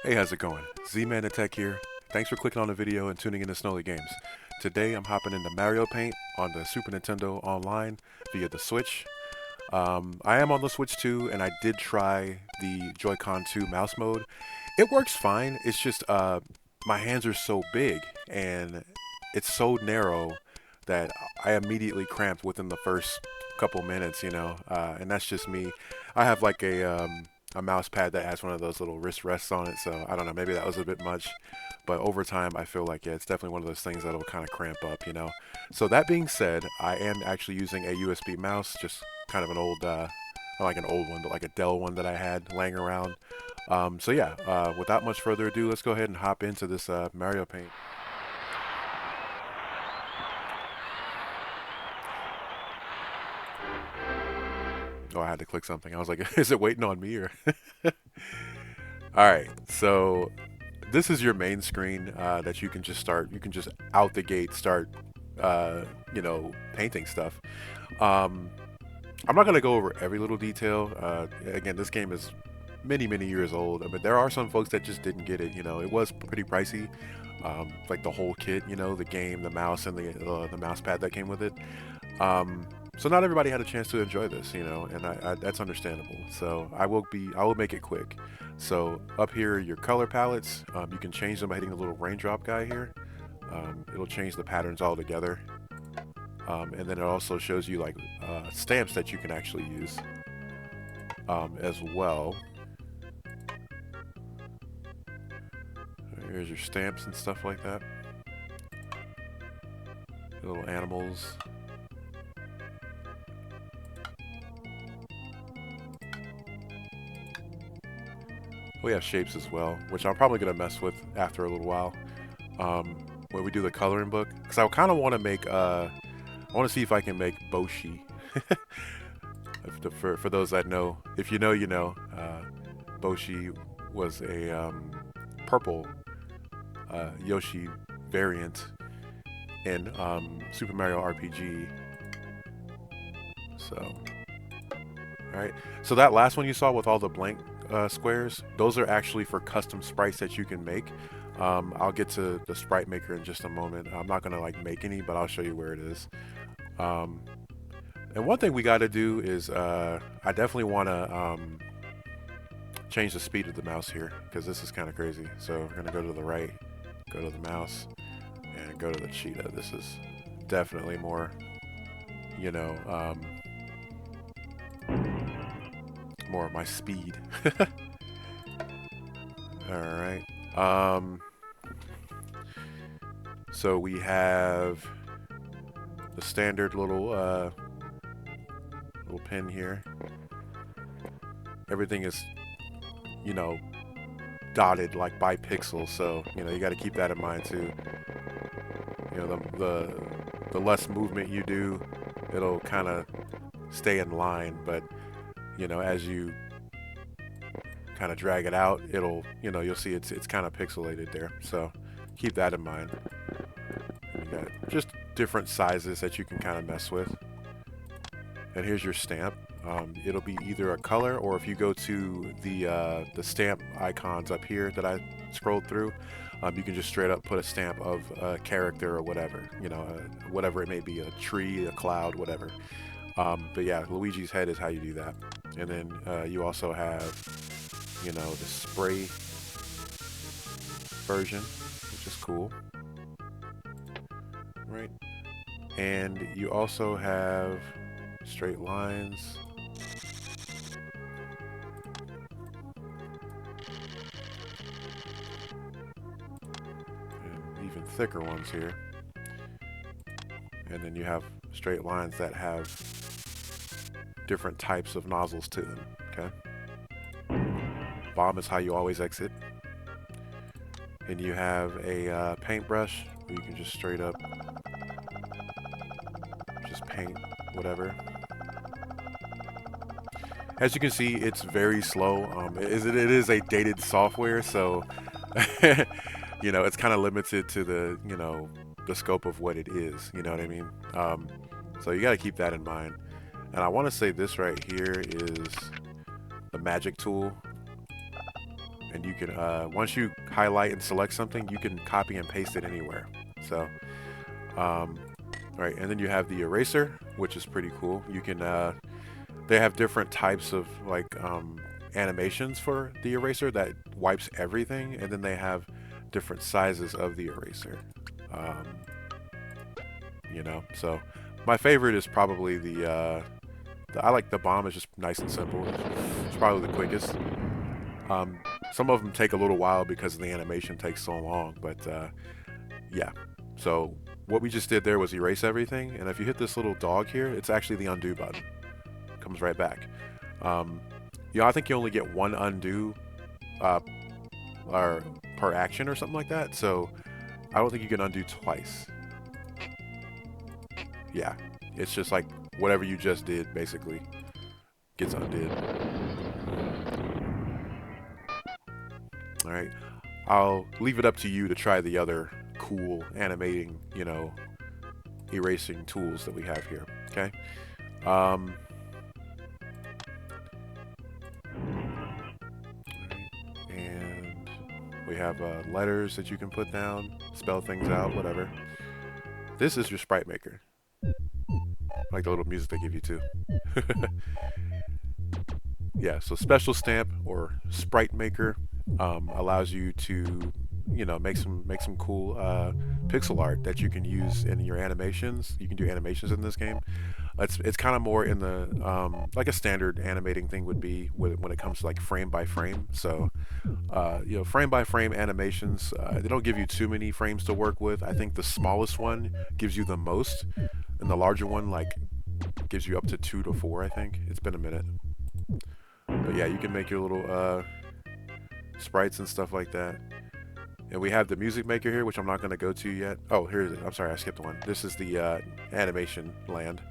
Hey, how's it going? ZmanTheTech here. Thanks for clicking on the video and tuning in to SnoleyGames. Today I'm hopping into Mario Paint on the Super Nintendo online via the Switch. I am on the Switch too, and I did try the Joy-Con 2 mouse mode. It works fine. It's just my hands are so big and it's so narrow that I immediately cramped within the first couple minutes, and that's just me. I have like a mouse pad that has one of those little wrist rests on it, so I don't know, maybe that was a bit much. But over time, I feel like, yeah, it's definitely one of those things that'll kind of cramp up. So that being said, I am actually using a USB mouse, just kind of an old, not like an old one, but like a Dell one that I had laying around. So yeah, without much further ado, let's go ahead and hop into this Mario Paint. Oh, I had to click something. I was like, is it waiting on me or? All right, so this is your main screen that you can just start. You can just out the gate start, painting stuff. Um, I'm not gonna go over every little detail. Again, this game is many, many years old. I mean, there are some folks that just didn't get it. It was pretty pricey, like the whole kit. The game, the mouse, and the mouse pad that came with it. So not everybody had a chance to enjoy this, and that's understandable. So I will make it quick. So up here, your color palettes, you can change them by hitting the little raindrop guy here. It'll change the patterns altogether. And then it also shows you like stamps that you can actually use as well. Here's your stamps and stuff like that. Little animals. We have shapes as well, which I'm probably going to mess with after a little while when we do the coloring book. Because I kind of want to make, I want to see if I can make Boshi. For those that know, if you know, you know. Boshi was a purple Yoshi variant in Super Mario RPG. So, alright. So that last one you saw with all the blank squares, those are actually for custom sprites that you can make. I'll get to the sprite maker in just a moment. I'm not gonna like make any, but I'll show you where it is. And one thing we got to do is I definitely want to change the speed of the mouse here because this is kind of crazy. So we're gonna go to the right, go to the mouse, and go to the cheetah. This is definitely more, you know, more of my speed. All right. So we have the standard little pin here. Everything is, dotted like by pixels, so you got to keep that in mind too. The less movement you do, it'll kind of stay in line, but as you kind of drag it out, it'll you'll see it's kind of pixelated there, so keep that in mind. You got just different sizes that you can kind of mess with. And here's your stamp. It'll be either a color, or if you go to the stamp icons up here that I scrolled through, you can just straight up put a stamp of a character or whatever, whatever it may be, a tree, a cloud, whatever. But yeah, Luigi's head is how you do that. And then you also have, the spray version, which is cool, right? And you also have straight lines. And even thicker ones here. And then you have straight lines that have different types of nozzles to them, okay? Bomb is how you always exit. And you have a paintbrush where you can just straight up just paint whatever. As you can see, it's very slow. It is a dated software, so it's kind of limited to the scope of what it is. You know what I mean? So you got to keep that in mind. And I want to say this right here is the magic tool. and you can once you highlight and select something, you can copy and paste it anywhere. So right, and then you have the eraser, which is pretty cool. You can they have different types of like animations for the eraser that wipes everything, and then they have different sizes of the eraser. You know, so my favorite is probably I like the bomb. It's just nice and simple. It's probably the quickest. Some of them take a little while because the animation takes so long, but yeah. So what we just did there was erase everything, and if you hit this little dog here, it's actually the undo button. Comes right back. You know, I think you only get one undo or per action or something like that, so I don't think you can undo twice. Yeah, it's just like whatever you just did basically gets undid. All right, I'll leave it up to you to try the other cool animating, you know, erasing tools that we have here. Okay. And we have letters that you can put down, spell things out, whatever. This is your sprite maker. Like the little music they give you too. Yeah, so special stamp or sprite maker allows you to, you know, make some cool pixel art that you can use in your animations. You can do animations in this game. It's kind of more in the like a standard animating thing would be when it comes to like frame by frame. So you know, frame by frame animations, they don't give you too many frames to work with. I think the smallest one gives you the most, and the larger one like gives you up to 2 to 4. I think it's been a minute, but yeah, you can make your little sprites and stuff like that. And we have the music maker here, which I'm not going to go to yet. Oh, here it is. I'm sorry, I skipped one. This is the animation land.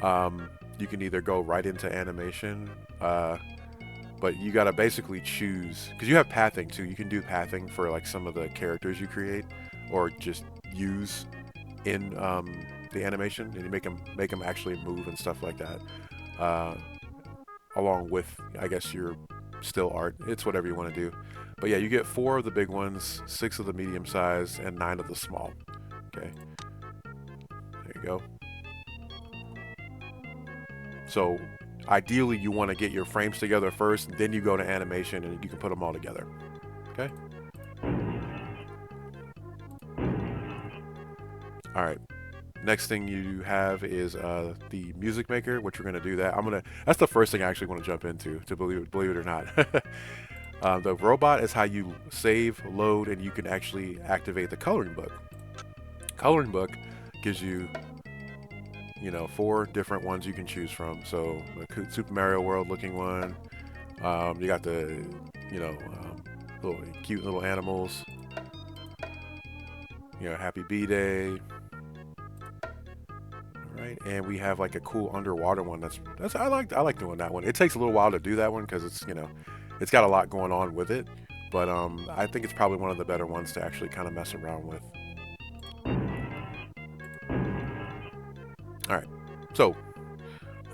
You can either go right into animation, but you got to basically choose, because you have pathing too. You can do pathing for like some of the characters you create or just use in the animation, and you make them actually move and stuff like that. Along with, I guess, your still art. It's whatever you want to do. But yeah, you get 4 of the big ones, 6 of the medium size, and 9 of the small. Okay. There you go. So ideally you want to get your frames together first, then you go to animation and you can put them all together. Okay. All right. Next thing you have is the music maker, which we're gonna do that. That's the first thing I actually want to jump into, to believe it or not. The robot is how you save, load, and you can actually activate the coloring book. Coloring book gives you, you know, 4 different ones you can choose from. So the Super Mario World looking one. You got the, you know, little cute little animals. You know, Happy B-Day. Right, and we have like a cool underwater one. That's I like doing that one. It takes a little while to do that one because it's, you know, it's got a lot going on with it. But I think it's probably one of the better ones to actually kind of mess around with. All right, so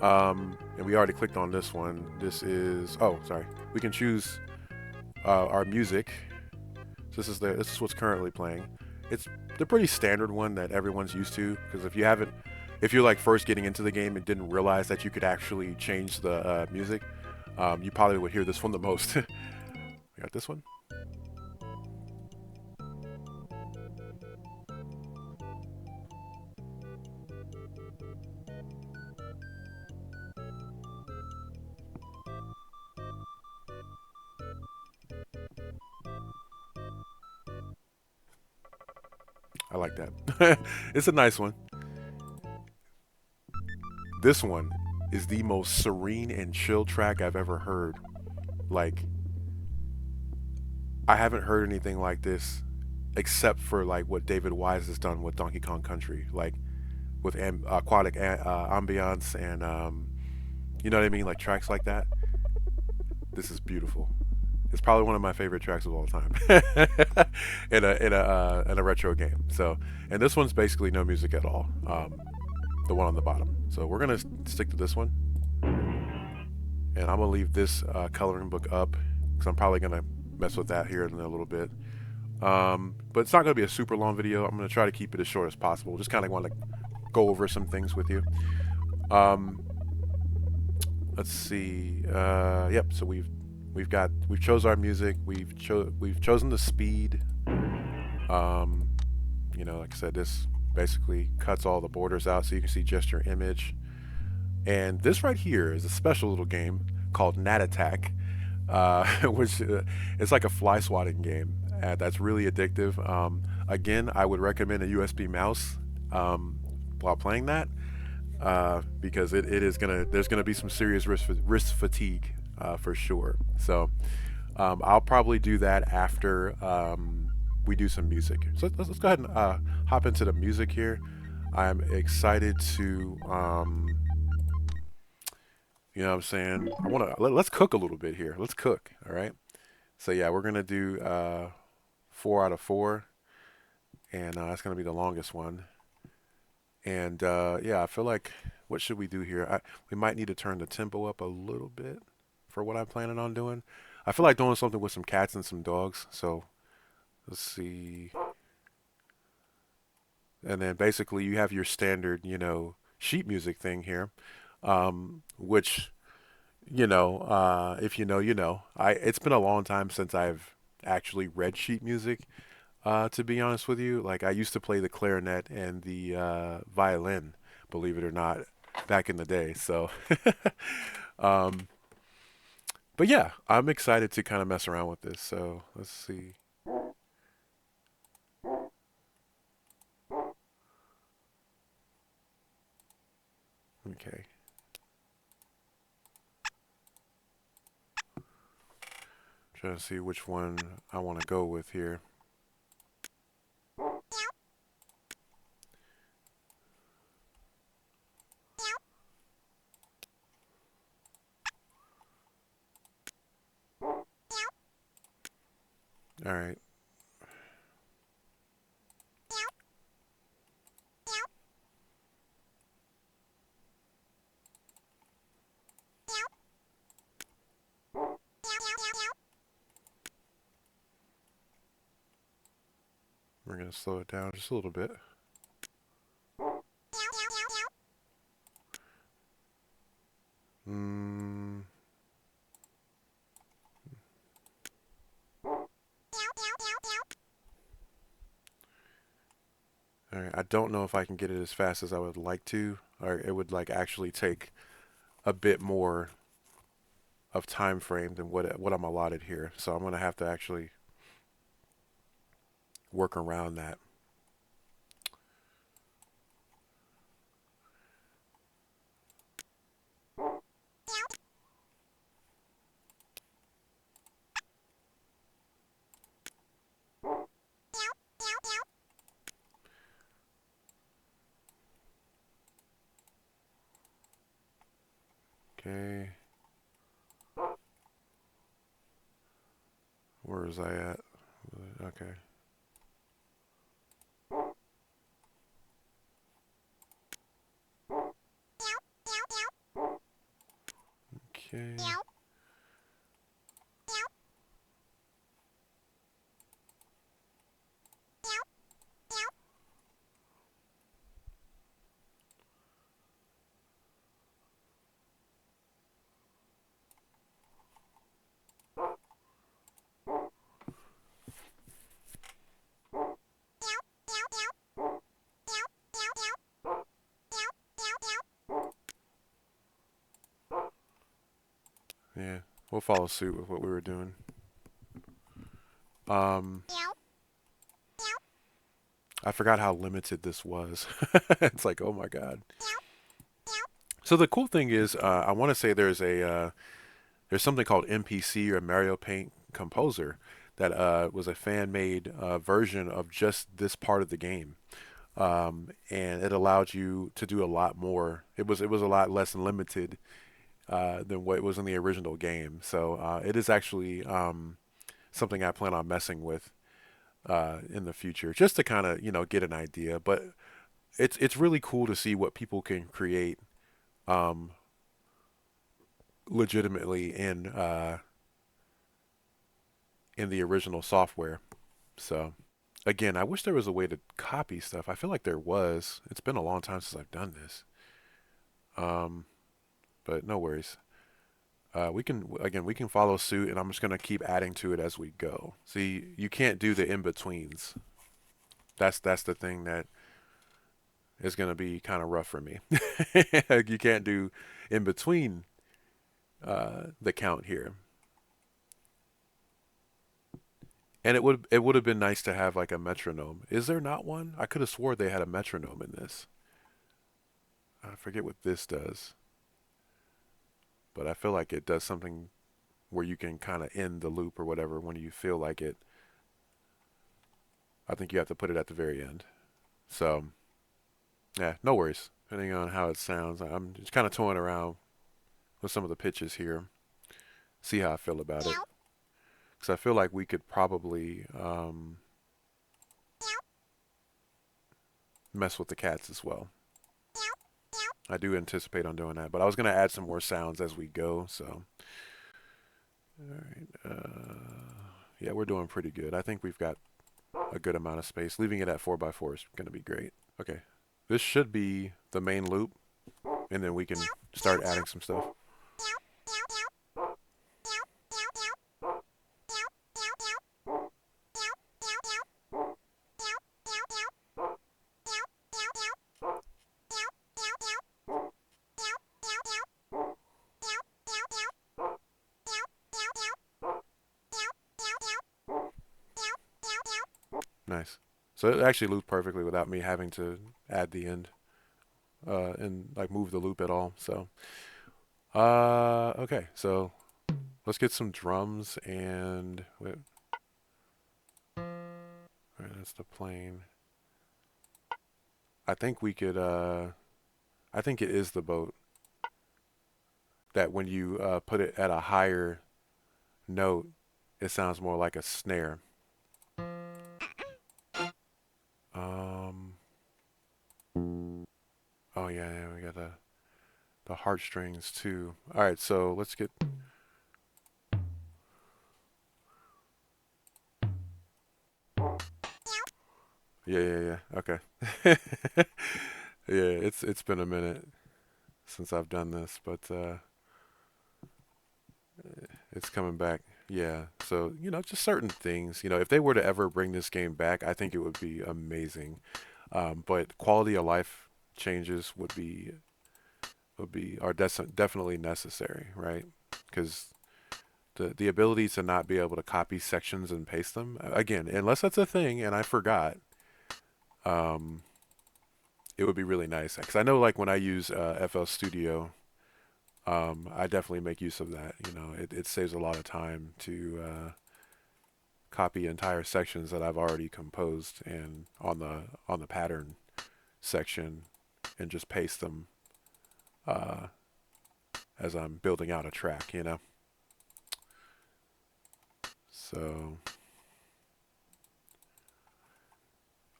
and we already clicked on this one. This is, oh sorry, we can choose our music. So this is what's currently playing. It's the pretty standard one that everyone's used to, because if you're like first getting into the game and didn't realize that you could actually change the music, you probably would hear this one the most. We got this one. I like that. It's a nice one. This one is the most serene and chill track I've ever heard. Like, I haven't heard anything like this except for like what David Wise has done with Donkey Kong Country, like with aquatic ambiance and you know what I mean, like tracks like that. This is beautiful. It's probably one of my favorite tracks of all time in a retro game. So, and this one's basically no music at all. The one on the bottom. So we're gonna stick to this one, and I'm gonna leave this coloring book up because I'm probably gonna mess with that here in a little bit. But it's not going to be a super long video. I'm going to try to keep it as short as possible. Just kind of want to go over some things with you. Let's see. Yep. So we've chose our music. We've chosen the speed. You know, like I said, this basically cuts all the borders out so you can see just your image. And this right here is a special little game called Gnat Attack, which it's like a fly swatting game that's really addictive. Again, I would recommend a USB mouse while playing that because it is there's gonna be some serious wrist fatigue for sure. So I'll probably do that after we do some music. So let's go ahead and hop into the music here. I'm excited to you know what I'm saying? Let's cook a little bit here. Let's cook, all right? So yeah, we're gonna do 4 out of 4, and that's gonna be the longest one. And yeah, I feel like what should we do here? We might need to turn the tempo up a little bit for what I'm planning on doing. I feel like doing something with some cats and some dogs. So let's see. And then basically you have your standard, you know, sheet music thing here, which, you know, if you know, you know. It's been a long time since I've actually read sheet music. To be honest with you, like I used to play the clarinet and the violin, believe it or not, back in the day. So, um, but yeah, I'm excited to kind of mess around with this. So let's see. Okay. Trying to see which one I want to go with here. All right. We're going to slow it down just a little bit. All right, I don't know if I can get it as fast as I would like to, or it would like actually take a bit more of time frame than what I'm allotted here. So I'm going to have to actually work around that. Okay. Where was I at? Okay. Okay. Yeah, we'll follow suit with what we were doing. I forgot how limited this was. It's like, oh my god. So the cool thing is, I want to say there's something called MPC or Mario Paint Composer that was a fan-made version of just this part of the game, and it allowed you to do a lot more. It was a lot less limited than what was in the original game. So it is actually something I plan on messing with in the future, just to kind of get an idea. But it's really cool to see what people can create um, legitimately in in the original software. So again, I wish there was a way to copy stuff. I feel like there was. It's been a long time since I've done this. Um, but no worries. We can follow suit, and I'm just gonna keep adding to it as we go. See, you can't do the in betweens. That's the thing that is gonna be kind of rough for me. You can't do in between the count here. And it would have been nice to have like a metronome. Is there not one? I could have swore they had a metronome in this. I forget what this does, but I feel like it does something where you can kind of end the loop or whatever when you feel like it. I think you have to put it at the very end. So, yeah, no worries. Depending on how it sounds, I'm just kind of toying around with some of the pitches here. See how I feel about it. Because I feel like we could probably mess with the cats as well. I do anticipate on doing that, but I was going to add some more sounds as we go, so. Alright, yeah, we're doing pretty good. I think we've got a good amount of space. Leaving it at 4x4 is going to be great. Okay, this should be the main loop, and then we can start adding some stuff. Nice. So it actually loops perfectly without me having to add the end and like move the loop at all. So, okay. So let's get some drums and wait. All right, that's the plane. I think we could. I think it is the boat that when you put it at a higher note, it sounds more like a snare. Um. Oh yeah, we got the heartstrings too. All right, so let's get. Yeah. Okay. Yeah, it's been a minute since I've done this, but it's coming back. Yeah. So, just certain things. If they were to ever bring this game back, I think it would be amazing. But quality of life changes are definitely necessary, right? Because the ability to not be able to copy sections and paste them again, unless that's a thing, and I forgot. Um, it would be really nice because I know like when I use FL Studio, I definitely make use of that. It saves a lot of time to copy entire sections that I've already composed and on the pattern section and just paste them uh, as I'm building out a track. So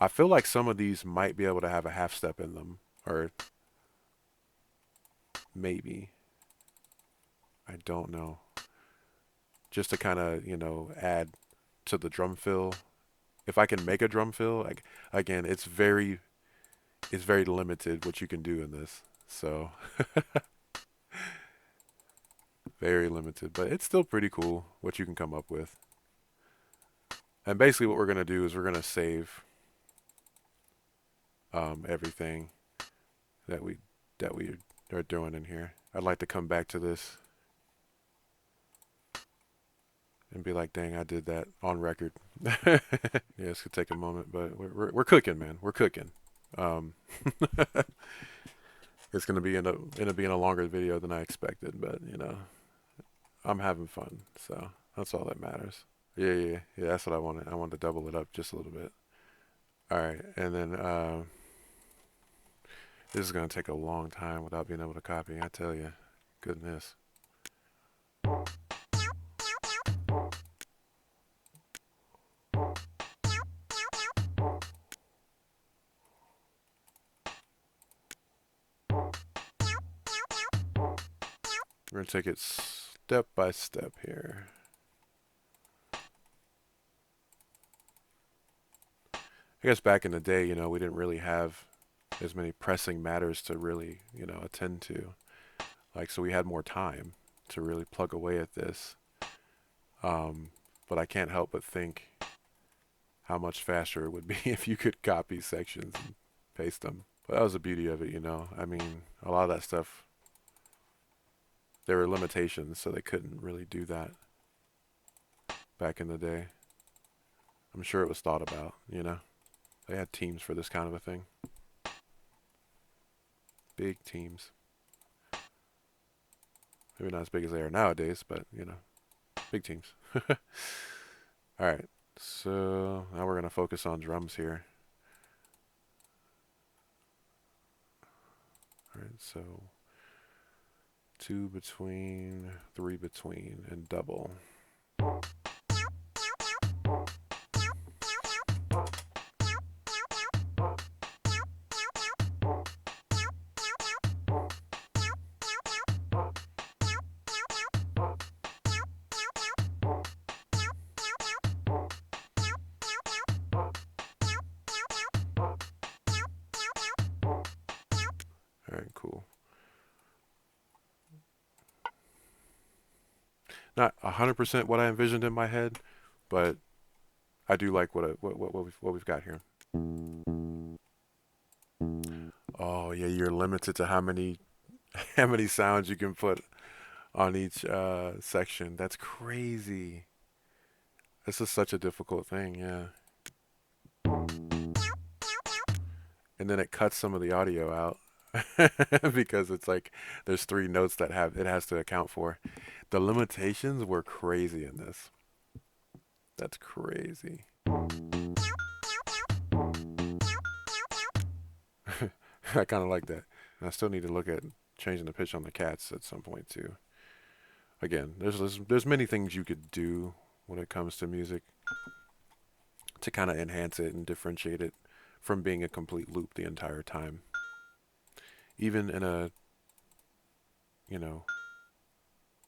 I feel like some of these might be able to have a half step in them, or maybe. I don't know. Just to kind of, add to the drum fill. If I can make a drum fill, like again, it's very limited what you can do in this. So very limited, but it's still pretty cool what you can come up with. And basically what we're going to do is we're going to save everything that we are doing in here. I'd like to come back to this and be like, dang, I did that on record. Yeah, this could take a moment, but we're cooking, man. We're cooking. Um, it's gonna be being a longer video than I expected, but I'm having fun, so that's all that matters. Yeah. That's what I wanted. I wanted to double it up just a little bit. All right, and then this is gonna take a long time without being able to copy. I tell you, goodness. We're gonna take it step by step here. I guess back in the day, you know, we didn't really have as many pressing matters to really, you know, attend to. Like, so we had more time to really plug away at this. Um, but I can't help but think how much faster it would be if you could copy sections and paste them. But that was the beauty of it, you know. I mean, a lot of that stuff, there were limitations, so they couldn't really do that back in the day. I'm sure it was thought about, you know. They had teams for this kind of a thing. Big teams. Maybe not as big as they are nowadays, but, you know, big teams. Alright, so now we're going to focus on drums here. Alright, so 2 between, 3 between, and double. Alright, cool. Not 100% what I envisioned in my head, but I do like what we've got here. Oh yeah, you're limited to how many how many sounds you can put on each section. That's crazy. This is such a difficult thing, yeah. And then it cuts some of the audio out because it's like there's 3 notes that have it has to account for. The limitations were crazy in this. That's crazy. I kind of like that. And I still need to look at changing the pitch on the cats at some point too. Again, there's many things you could do when it comes to music to kind of enhance it and differentiate it from being a complete loop the entire time. Even in a, you know,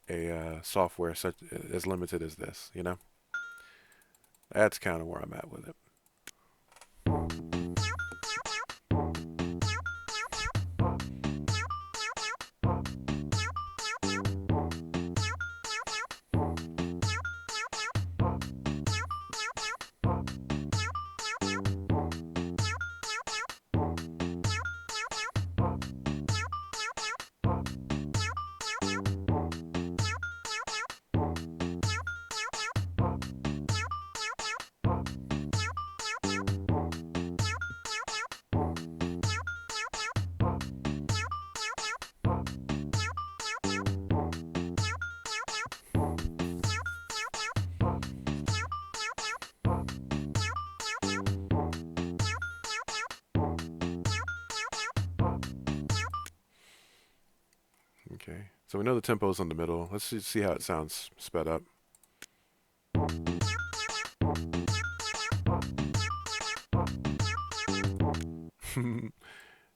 a software such as limited as this, you know, that's kind of where I'm at with it. Okay, so we know the tempo is in the middle. Let's see how it sounds sped up.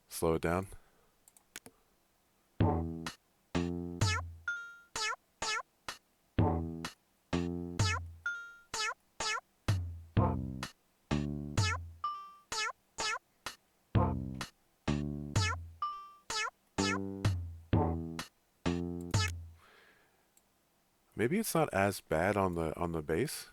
Slow it down. Maybe it's not as bad on the bass.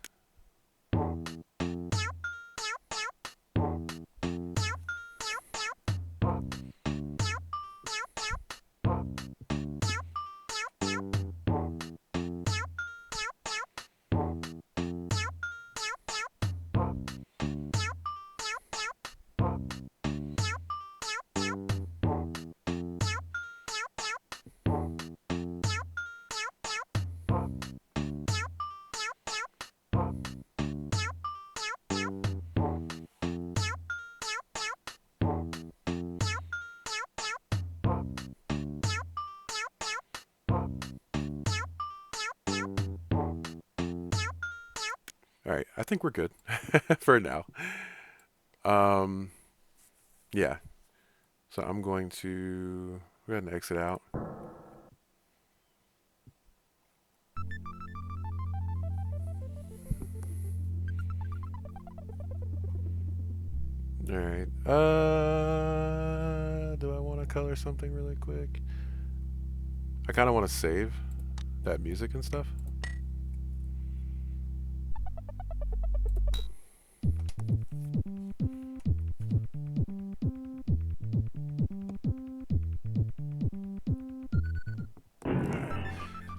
All right, I think we're good for now. Um, yeah. So I'm going to go ahead and exit out. Alright. Do I want to color something really quick? I kind of want to save that music and stuff.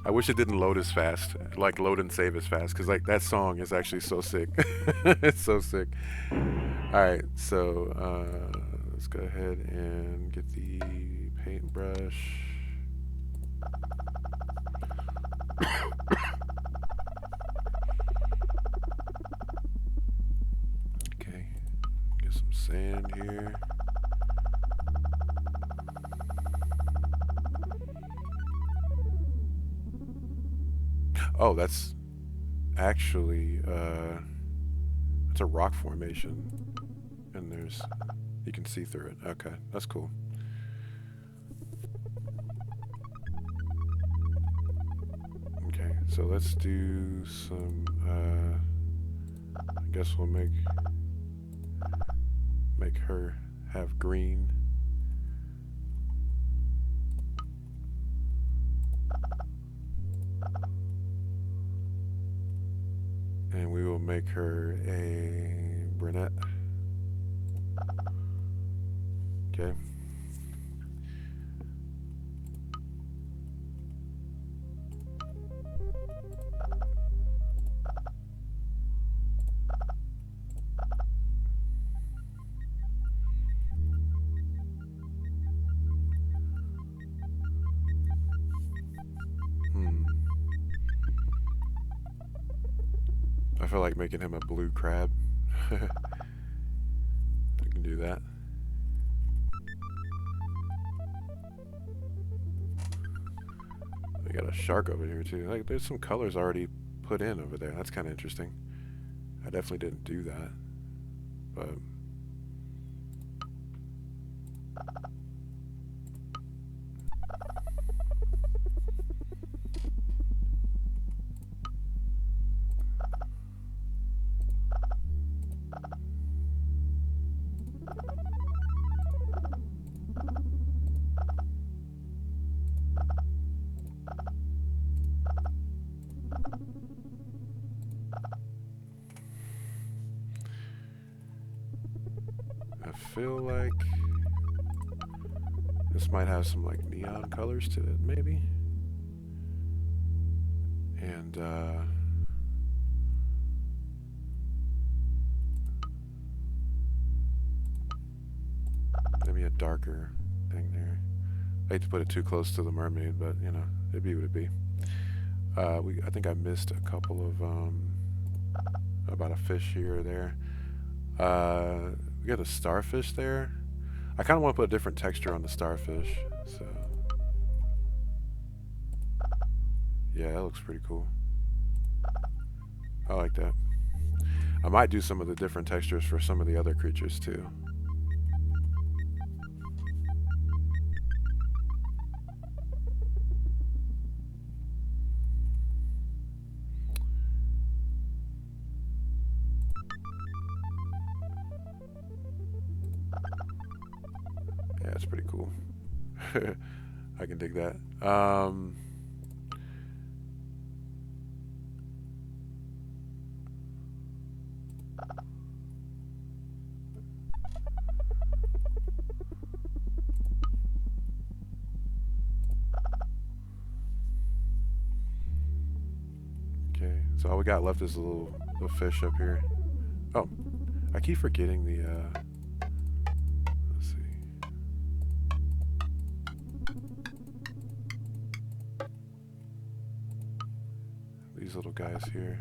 I wish it didn't load as fast, like load and save as fast, because like that song is actually so sick. It's so sick. Alright, so let's go ahead and get the paintbrush. Okay, get some sand here. Oh, that's actually it's a rock formation, and there's, you can see through it. Okay, that's cool. Okay, so let's do some I guess we'll make her have green. And we will make her a brunette. Okay. I feel like making him a blue crab. I can do that. We got a shark over here too. Like, there's some colors already put in over there. That's kind of interesting. I definitely didn't do that, but I feel like this might have some like neon colors to it, maybe. And maybe a darker thing there. I hate to put it too close to the mermaid, but you know, it'd be what it'd be. I think I missed a couple of about a fish here or there. We got a starfish there. I kind of want to put a different texture on the starfish, so yeah, that looks pretty cool. I like that. I might do some of the different textures for some of the other creatures too. Yeah, it's pretty cool. I can dig that. Okay, so all we got left is a little fish up here. Oh, I keep forgetting the let's see. These little guys here.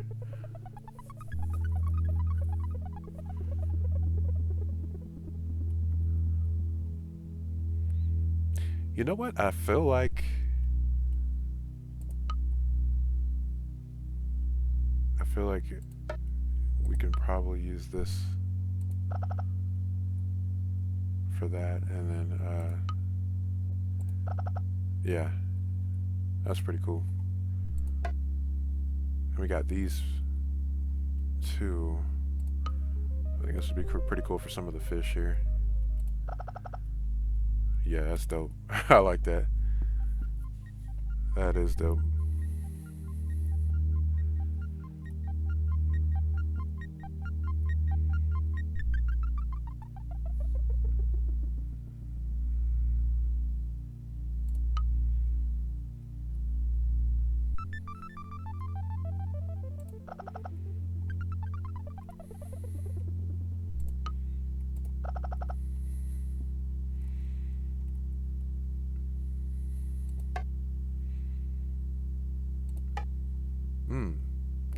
You know what? I feel like we can probably use this for that, and then yeah, that's pretty cool. And we got these two. I think this would be pretty cool for some of the fish here. Yeah, that's dope. I like that. That is dope.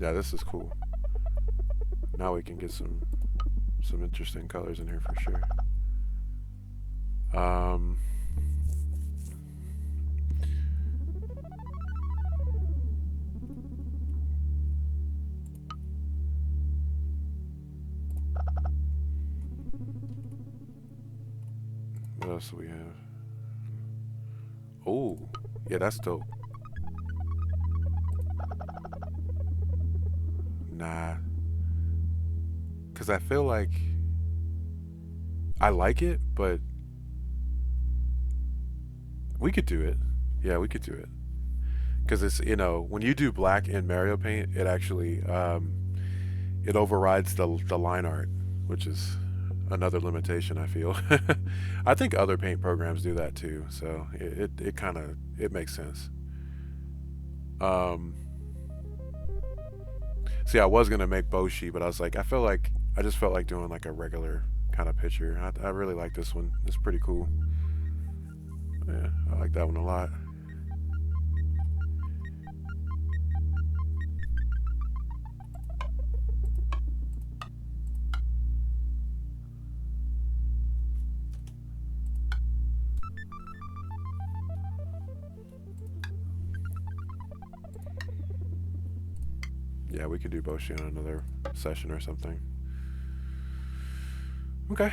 Yeah, this is cool. Now we can get some interesting colors in here for sure. What else do we have? Oh, yeah, that's dope. Nah, because I feel like I like it, but we could do it. Yeah, we could do it. Because it's, you know, when you do black in Mario Paint, it actually it overrides the line art, which is another limitation, I feel. I think other paint programs do that too, so it kind of makes sense. See, I was gonna make Boshi, but I was like, I just felt like doing like a regular kind of picture. I really like this one. It's pretty cool. Yeah, I like that one a lot. Yeah, we could do Boshi on another session or something. Okay,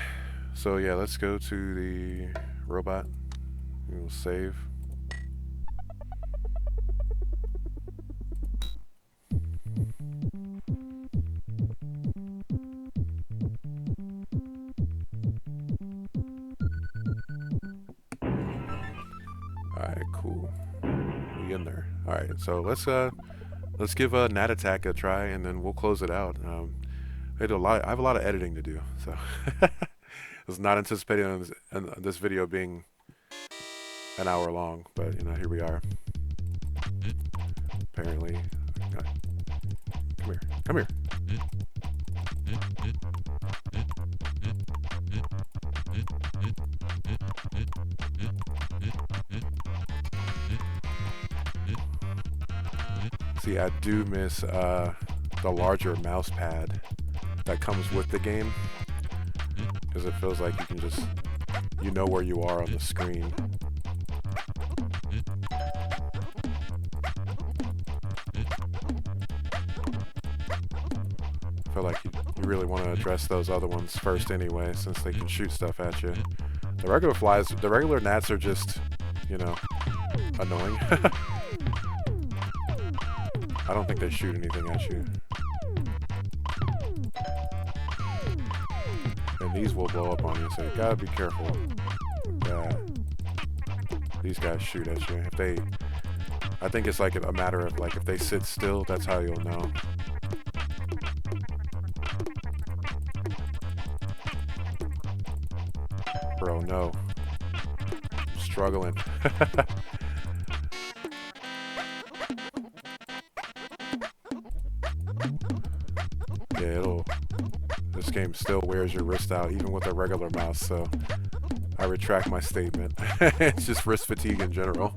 so yeah, let's go to the robot. We will save. Alright, cool. We in there. Alright, so let's give Gnat Attack a try, and then we'll close it out. I have a lot of editing to do, so I was not anticipating on this video being an hour long, but you know, here we are. Apparently, come here. See, I do miss the larger mouse pad that comes with the game, because it feels like you can just, you know where you are on the screen. I feel like you really want to address those other ones first anyway, since they can shoot stuff at you. The regular gnats are just, you know, annoying. I don't think they shoot anything at you. And these will blow up on you, so you gotta be careful. These guys shoot at you. I think it's like a matter of, like, if they sit still, that's how you'll know. Bro, no. I'm struggling. Yeah, this game still wears your wrist out, even with a regular mouse, so I retract my statement. It's just wrist fatigue in general.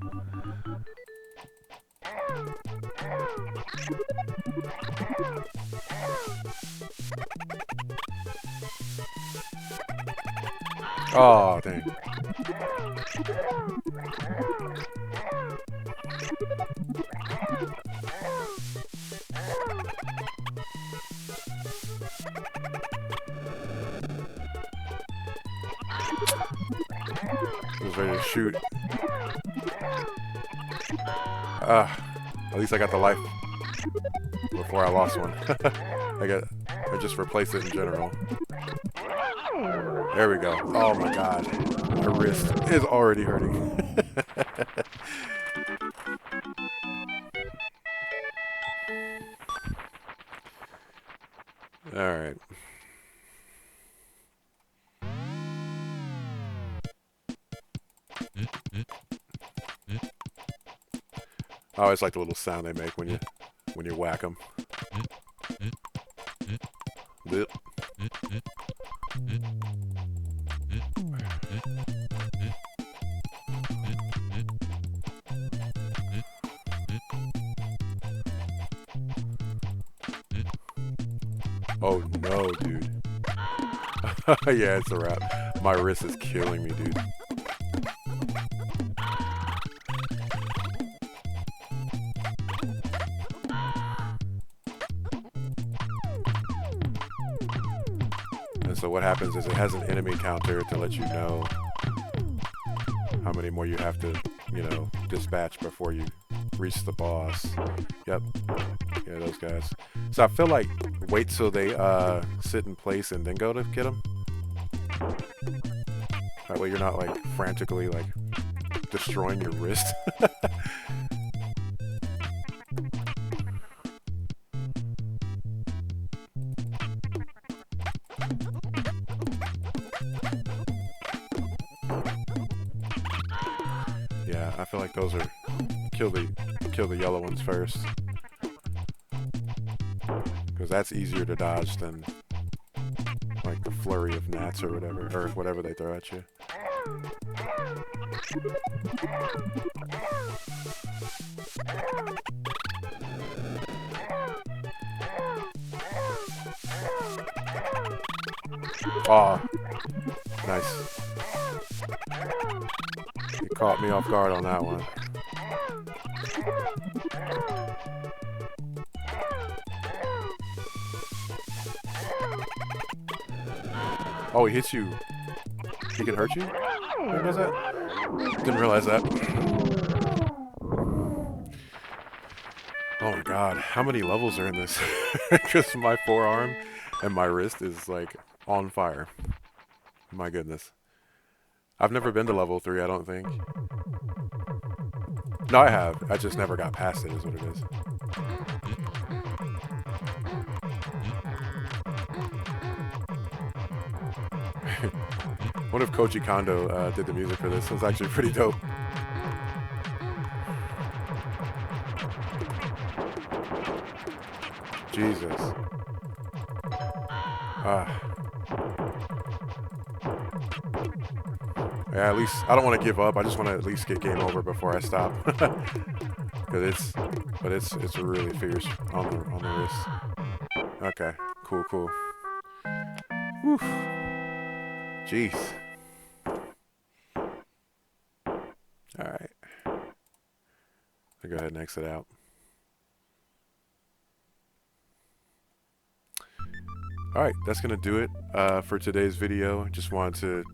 Oh, dang. I was ready to shoot. At least I got the life before I lost one. I just replaced it in general. There we go. Oh my god. My wrist is already hurting. Alright. I always like the little sound they make when you whack them. Blip. Oh no, dude. Yeah, it's a wrap. My wrist is killing me, dude. And so what happens is it has an enemy counter to let you know how many more you have to, you know, dispatch before you reach the boss. Yep. Yeah, those guys. So I feel like wait till they sit in place and then go to get them. That way you're not like frantically like destroying your wrist. Yeah, I feel like those are kill the yellow ones first, because that's easier to dodge than like the flurry of gnats or whatever they throw at you. Oh, nice. He caught me off guard on that one. Oh, he hits you. He can hurt you? Who does that? Didn't realize that. Oh my god, how many levels are in this? Because my forearm and my wrist is like on fire. My goodness. I've never been to level 3, I don't think. No, I have. I just never got past it, is what it is. What if Koji Kondo did the music for this? It was actually pretty dope. Jesus. Yeah, at least I don't want to give up. I just want to at least get game over before I stop. Because it's really fierce on the wrist. Okay, cool. Whew. Jeez. Alright. I'll go ahead and exit out. Alright, that's going to do it for today's video. Just wanted to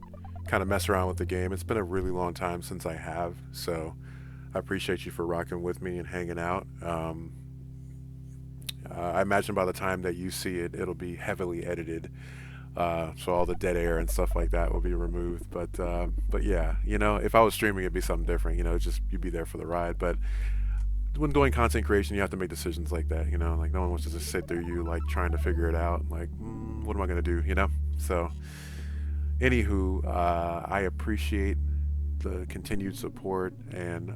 kind of mess around with the game. It's been a really long time since I have, so I appreciate you for rocking with me and hanging out. I imagine by the time that you see it, it'll be heavily edited. So all the dead air and stuff like that will be removed. But yeah, you know, if I was streaming, it'd be something different. You know, just you'd be there for the ride. But when doing content creation, you have to make decisions like that. You know, like no one wants to just sit there, you like trying to figure it out. Like, what am I gonna do? You know. So, anywho, I appreciate the continued support, and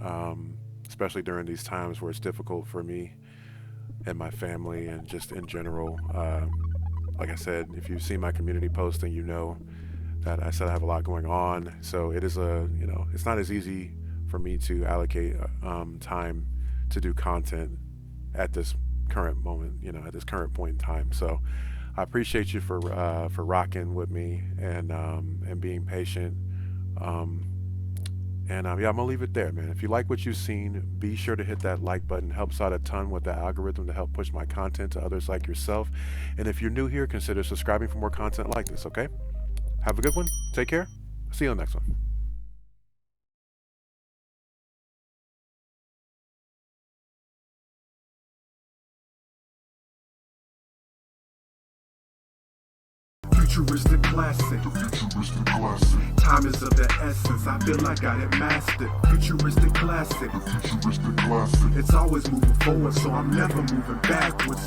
especially during these times where it's difficult for me and my family, and just in general. Like I said, if you've seen my community posting, you know that I said I have a lot going on. So it is you know, it's not as easy for me to allocate time to do content at this current moment, you know, at this current point in time. So I appreciate you for rocking with me and being patient. Yeah, I'm gonna leave it there, man. If you like what you've seen, be sure to hit that like button. It helps out a ton with the algorithm to help push my content to others like yourself. And if you're new here, consider subscribing for more content like this, okay? Have a good one. Take care. See you on the next one. futuristic classic. Time is of the essence, I feel I got it mastered. Futuristic classic. It's always moving forward, so I'm never moving backwards.